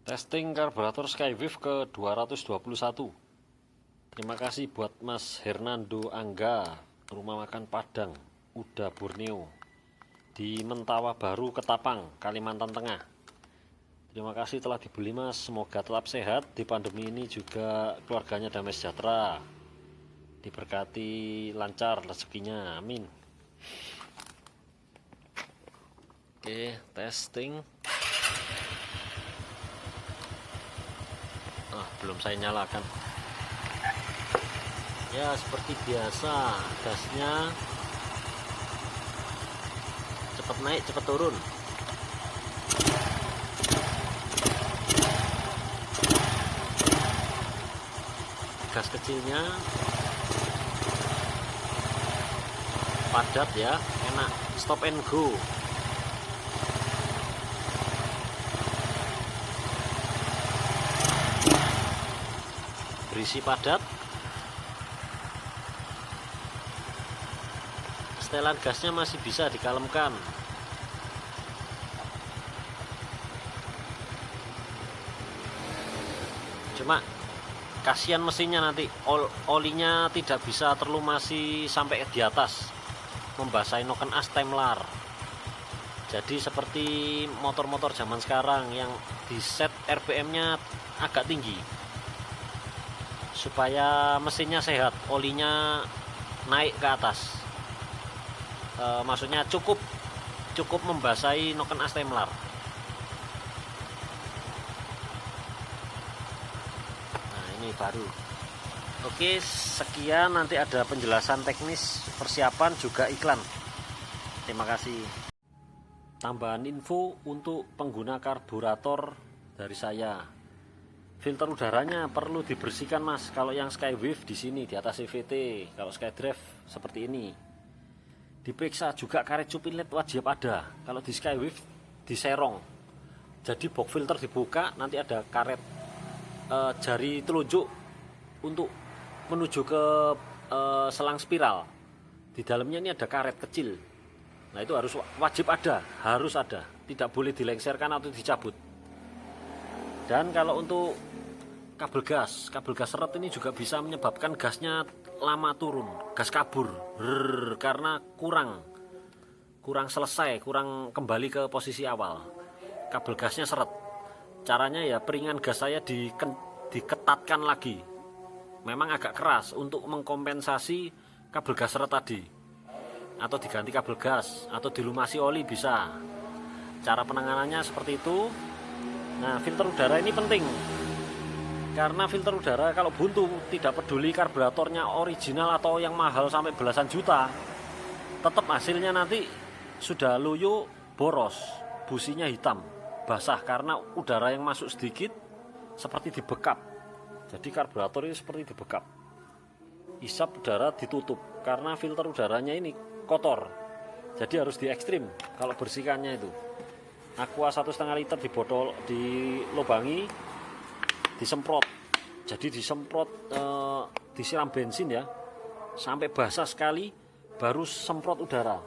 Testing karburator Skywave ke 221. Terima kasih buat Mas Hernando Angga, Rumah Makan Padang, Uda Borneo, di Mentawa Baru, Ketapang, Kalimantan Tengah. Terima kasih telah dibeli Mas, semoga tetap sehat di pandemi ini, juga keluarganya damai sejahtera, diberkati lancar rezekinya, amin. Oke, testing. Belum saya nyalakan ya, seperti biasa gasnya cepat naik cepat turun. Gas kecilnya padat ya, enak, stop and go. Berisi padat, setelan gasnya masih bisa dikalemkan. Cuma kasihan mesinnya, nanti olinya tidak bisa terlumasi sampai di atas, membasahi noken as temlar. Jadi seperti motor-motor zaman sekarang yang di set RPM-nya agak tinggi supaya mesinnya sehat, olinya naik ke atas. Maksudnya cukup membasahi noken as temlar. Nah, ini baru. Oke, sekian, nanti ada penjelasan teknis, persiapan, juga iklan. Terima kasih. Tambahan info untuk pengguna karburator dari saya. Filter udaranya perlu dibersihkan Mas. Kalau yang Skywave di sini di atas CVT, kalau Skydrive seperti ini. Diperiksa juga karet cup inlet wajib ada. Kalau di Skywave diserong. Jadi box filter dibuka, nanti ada karet jari telunjuk untuk menuju ke selang spiral. Di dalamnya ini ada karet kecil. Nah, itu harus wajib ada, harus ada. Tidak boleh dilengserkan atau dicabut. Dan kalau untuk kabel gas seret ini juga bisa menyebabkan gasnya lama turun, gas kabur, karena kurang selesai, kurang kembali ke posisi awal. Kabel gasnya seret. Caranya ya, piringan gas saya diketatkan lagi. Memang agak keras untuk mengkompensasi kabel gas seret tadi. Atau diganti kabel gas, atau dilumasi oli bisa. Cara penanganannya seperti itu. Nah, filter udara ini penting, karena filter udara kalau buntu, tidak peduli karburatornya original atau yang mahal sampai belasan juta, tetap hasilnya nanti sudah loyo, boros, businya hitam, basah, karena udara yang masuk sedikit seperti dibekap. Jadi karburator ini seperti dibekap. Isap udara ditutup karena filter udaranya ini kotor. Jadi harus di ekstrim kalau bersihkannya itu. Aqua 1,5 liter di botol, dilubangi, disemprot. Jadi disemprot, disiram bensin ya, sampai basah sekali, baru semprot udara.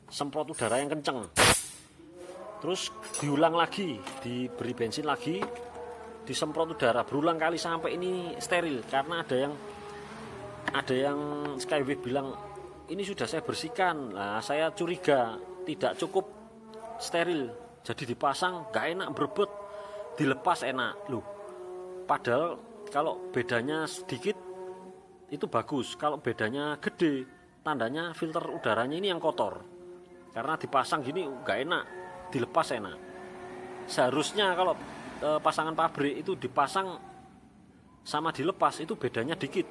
Semprot udara yang kenceng. Terus diulang lagi, diberi bensin lagi, disemprot udara berulang kali sampai ini steril. Karena ada yang Skywave bilang ini sudah saya bersihkan. Nah, saya curiga tidak cukup steril, jadi dipasang gak enak, berebut, dilepas enak loh. Padahal kalau bedanya sedikit itu bagus, kalau bedanya gede tandanya filter udaranya ini yang kotor. Karena dipasang gini gak enak, dilepas enak. Seharusnya kalau pasangan pabrik itu dipasang sama dilepas itu bedanya dikit,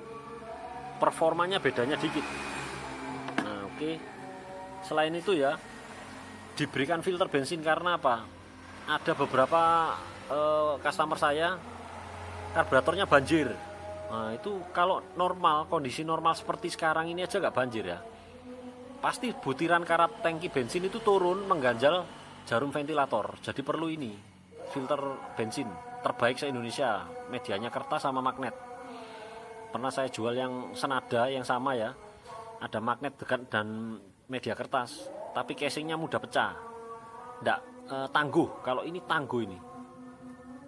performanya bedanya dikit. Nah, oke. Selain itu ya, diberikan filter bensin karena apa? Ada beberapa customer saya karburatornya banjir. Nah, itu kalau normal, kondisi normal seperti sekarang ini aja nggak banjir ya. Pasti butiran karat tangki bensin itu turun mengganjal jarum ventilator. Jadi perlu ini filter bensin terbaik se-Indonesia. Medianya kertas sama magnet. Pernah saya jual yang senada yang sama ya. Ada magnet dan media kertas. Tapi casingnya mudah pecah, tidak tangguh. Kalau ini tangguh, ini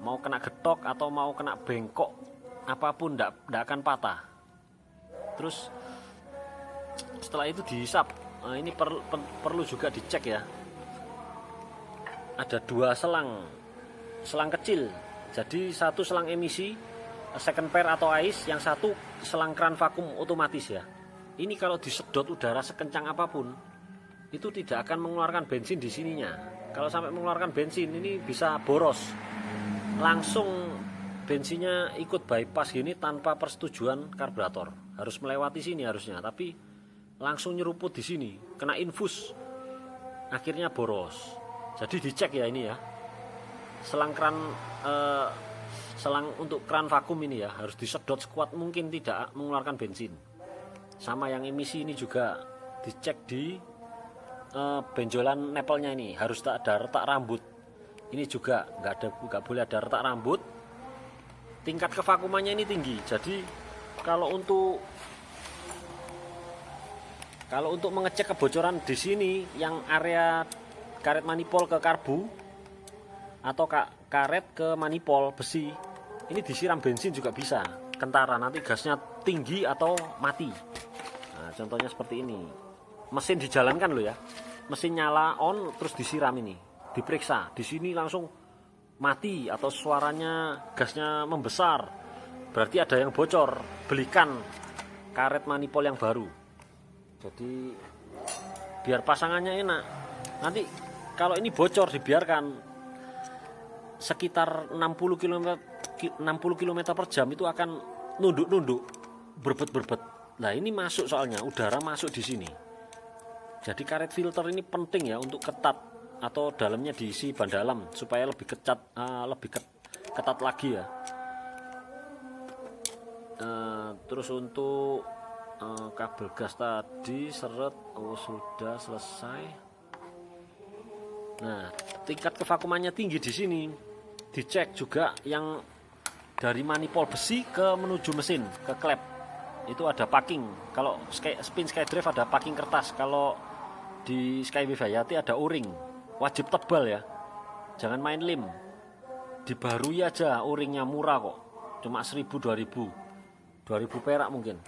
mau kena getok atau mau kena bengkok apapun ndak akan patah. Terus setelah itu dihisap. Nah, ini perlu juga dicek ya. Ada 2 selang kecil. Jadi 1 selang emisi second pair atau ice, yang 1 selang keran vakum otomatis ya. Ini kalau disedot udara sekencang apapun, itu tidak akan mengeluarkan bensin di sininya. Kalau sampai mengeluarkan bensin, ini bisa boros. Langsung bensinnya ikut bypass gini tanpa persetujuan karburator. Harus melewati sini harusnya, tapi langsung nyeruput di sini, kena infus. Akhirnya boros. Jadi dicek ya ini ya. Selang untuk keran vakum ini ya harus disedot sekuat mungkin tidak mengeluarkan bensin. Sama yang emisi ini juga dicek di benjolan nepelnya ini, harus tak ada retak rambut. Ini juga nggak boleh ada retak rambut. Tingkat kevakumannya ini tinggi. Jadi kalau untuk mengecek kebocoran di sini, yang area karet manifold ke karbu atau karet ke manifold besi, ini disiram bensin juga bisa. Kentara nanti gasnya tinggi atau mati. Nah, contohnya seperti ini. Mesin dijalankan loh ya. Mesin nyala on terus disiram ini. Diperiksa. Di sini langsung mati atau suaranya gasnya membesar. Berarti ada yang bocor. Belikan karet manifold yang baru. Jadi biar pasangannya enak. Nanti kalau ini bocor dibiarkan sekitar 60 km per jam itu akan nunduk-nunduk, berbet-berbet. Nah, ini masuk soalnya udara masuk di sini. Jadi karet filter ini penting ya untuk ketat atau dalamnya diisi ban dalam supaya lebih ketat lagi ya. Terus untuk kabel gas tadi seret, sudah selesai. Nah, tingkat kevakumannya tinggi di sini. Dicek juga yang dari manifold besi ke menuju mesin ke klep. Itu ada packing. Kalau spin SkyDrive ada packing kertas. Kalau di Skywave Hayati ada o-ring. Wajib tebal ya. Jangan main lem. Dibarui aja, o-ringnya murah kok. Cuma 1.000 2.000. 2.000 perak mungkin.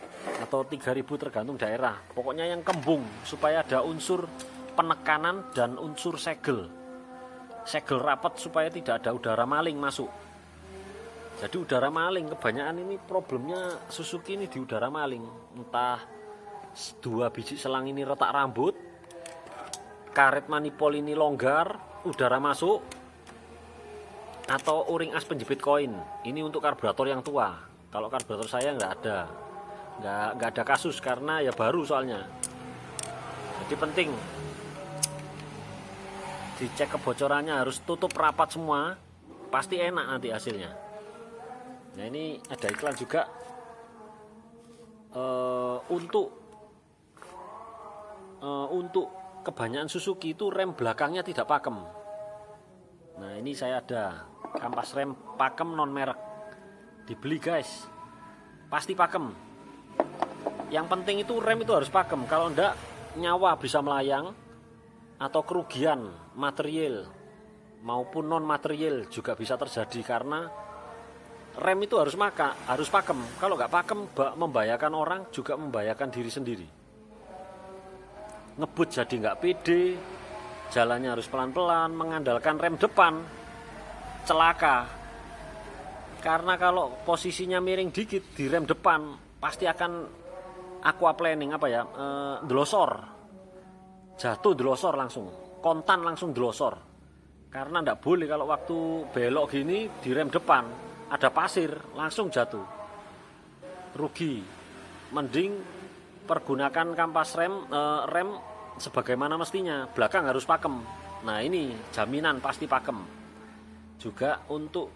Atau 3.000 tergantung daerah. Pokoknya yang kembung supaya ada unsur penekanan dan unsur segel rapat supaya tidak ada udara maling masuk. Jadi udara maling kebanyakan ini problemnya Suzuki ini di udara maling. Entah 2 biji selang ini retak rambut, karet manifold ini longgar, udara masuk, atau o-ring as penjepit koin. Ini untuk karburator yang tua. Kalau karburator saya nggak ada kasus karena ya baru soalnya. Jadi penting dicek kebocorannya, harus tutup rapat semua, pasti enak nanti hasilnya. Nah, ini ada iklan juga untuk kebanyakan Suzuki itu rem belakangnya tidak pakem. Nah, ini saya ada kampas rem pakem non merek, dibeli guys, pasti pakem. Yang penting itu rem itu harus pakem, kalau enggak nyawa bisa melayang atau kerugian material maupun non material juga bisa terjadi karena rem itu harus pakem. Kalau nggak pakem membahayakan orang, juga membahayakan diri sendiri. Ngebut jadi nggak pede, jalannya harus pelan-pelan, mengandalkan rem depan, celaka. Karena kalau posisinya miring dikit di rem depan pasti akan aquaplaning delosor. Jatuh delosor langsung, kontan langsung delosor. Karena ndak boleh kalau waktu belok gini di rem depan ada pasir langsung jatuh, rugi. Mending pergunakan kampas rem sebagaimana mestinya, belakang harus pakem. Nah, ini jaminan pasti pakem. Juga untuk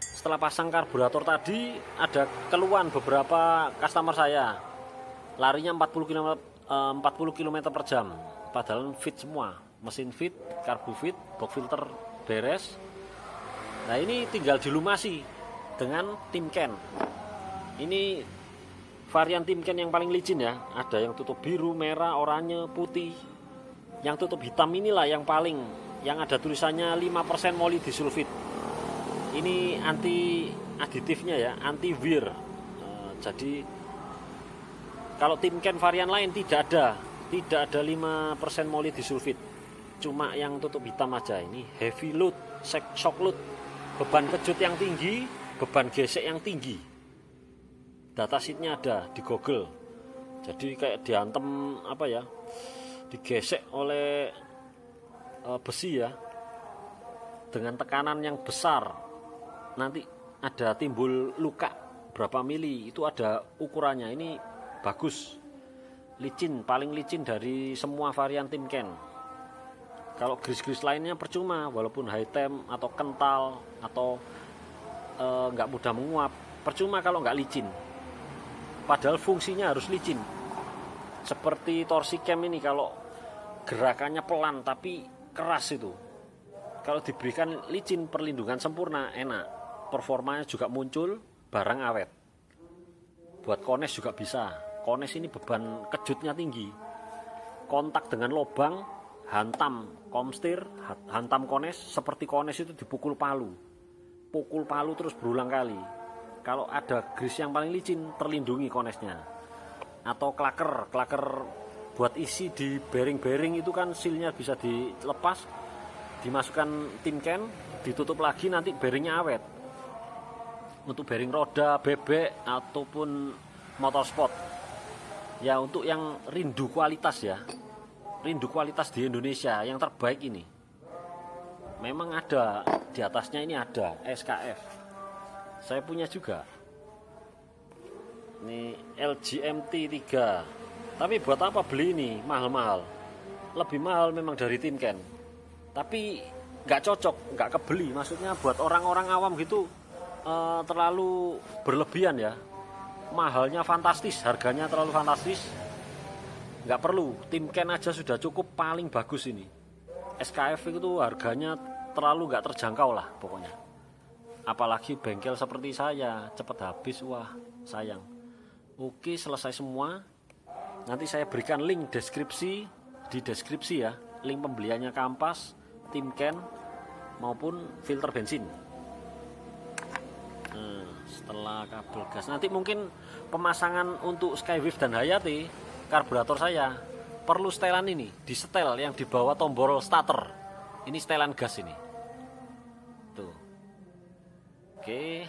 setelah pasang karburator tadi ada keluhan beberapa customer saya, larinya 40 km per jam. Padahal fit semua, mesin fit, karbu fit, box filter beres. Nah, ini tinggal dilumasi dengan Timken. Ini varian Timken yang paling licin ya. Ada yang tutup biru, merah, oranye, putih. Yang tutup hitam inilah yang ada tulisannya 5% molybdisulfit. Ini anti aditifnya ya, anti wear. Jadi kalau Timken varian lain tidak ada 5% molybdisulfit, cuma yang tutup hitam aja. Ini heavy load, shock load, beban kejut yang tinggi, beban gesek yang tinggi. Datasheetnya ada di Google. Jadi kayak diantem apa ya, digesek oleh besi ya, dengan tekanan yang besar, nanti ada timbul luka berapa mili, itu ada ukurannya. Ini bagus, licin, paling licin dari semua varian Timken. Kalau gris-gris lainnya percuma, walaupun high temp atau kental atau nggak mudah menguap, percuma kalau nggak licin. Padahal fungsinya harus licin. Seperti torsi cam ini, kalau gerakannya pelan tapi keras itu, kalau diberikan licin, perlindungan sempurna, enak, performanya juga muncul, barang awet. Buat kones juga bisa. Kones ini beban kejutnya tinggi, kontak dengan lubang, hantam komstir, hantam kones, seperti kones itu dipukul palu, pukul palu terus berulang kali. Kalau ada gris yang paling licin, terlindungi konesnya. Atau klaker buat isi di bearing itu kan sealnya bisa dilepas, dimasukkan Timken, ditutup lagi, nanti bearingnya awet. Untuk bearing roda, bebek ataupun motorsport ya, untuk yang rindu kualitas ya, rindu kualitas di Indonesia yang terbaik ini, memang ada di atasnya. Ini ada SKF, saya punya juga ini LGMT 3. Tapi buat apa beli ini mahal-mahal, lebih mahal memang dari Timken, tapi nggak cocok, nggak kebeli. Maksudnya buat orang-orang awam gitu terlalu berlebihan ya, mahalnya fantastis, harganya terlalu fantastis, nggak perlu. Timken aja sudah cukup, paling bagus ini. SKF itu harganya terlalu nggak terjangkau lah pokoknya, apalagi bengkel seperti saya, cepet habis, wah sayang. Oke, selesai semua. Nanti saya berikan link di deskripsi ya, link pembeliannya kampas, Timken maupun filter bensin. Setelah kabel gas, nanti mungkin pemasangan untuk Skywave dan Hayati karburator saya perlu setelan ini, di setel yang di bawah tombol starter. Ini setelan gas ini tuh. Oke,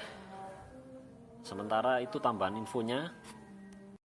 sementara itu tambahan infonya.